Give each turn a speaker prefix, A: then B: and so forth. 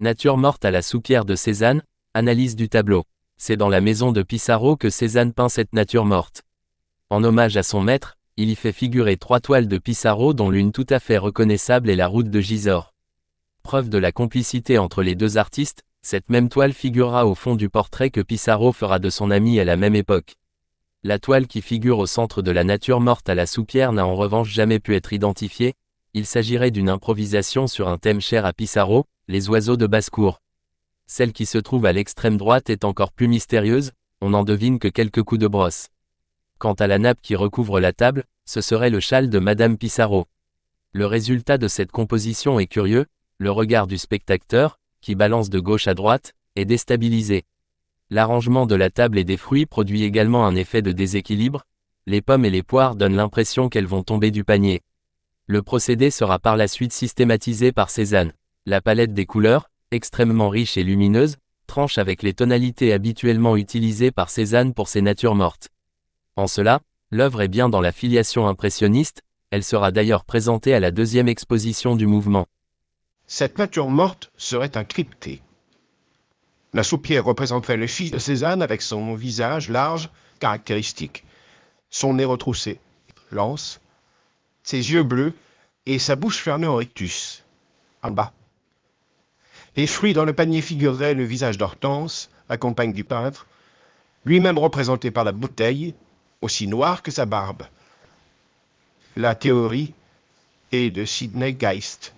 A: Nature morte à la soupière de Cézanne, analyse du tableau. C'est dans la maison de Pissarro que Cézanne peint cette nature morte. En hommage à son maître, il y fait figurer 3 toiles de Pissarro dont l'une tout à fait reconnaissable est la route de Gisors. Preuve de la complicité entre les deux artistes, cette même toile figurera au fond du portrait que Pissarro fera de son ami à la même époque. La toile qui figure au centre de la nature morte à la soupière n'a en revanche jamais pu être identifiée. Il s'agirait d'une improvisation sur un thème cher à Pissarro, les oiseaux de basse-cour. Celle qui se trouve à l'extrême droite est encore plus mystérieuse, on n'en devine que quelques coups de brosse. Quant à la nappe qui recouvre la table, ce serait le châle de Madame Pissarro. Le résultat de cette composition est curieux, le regard du spectateur, qui balance de gauche à droite, est déstabilisé. L'arrangement de la table et des fruits produit également un effet de déséquilibre, les pommes et les poires donnent l'impression qu'elles vont tomber du panier. Le procédé sera par la suite systématisé par Cézanne. La palette des couleurs, extrêmement riche et lumineuse, tranche avec les tonalités habituellement utilisées par Cézanne pour ses natures mortes. En cela, l'œuvre est bien dans la filiation impressionniste, elle sera d'ailleurs présentée à la 2e exposition du mouvement.
B: Cette nature morte serait un crypté. La soupière représenterait le fils de Cézanne avec son visage large, caractéristique, son nez retroussé, lance, ses yeux bleus et sa bouche fermée en rictus, en bas. Les fruits dans le panier figureraient le visage d'Hortense, la compagne du peintre, lui-même représenté par la bouteille, aussi noire que sa barbe. La théorie est de Sidney Geist.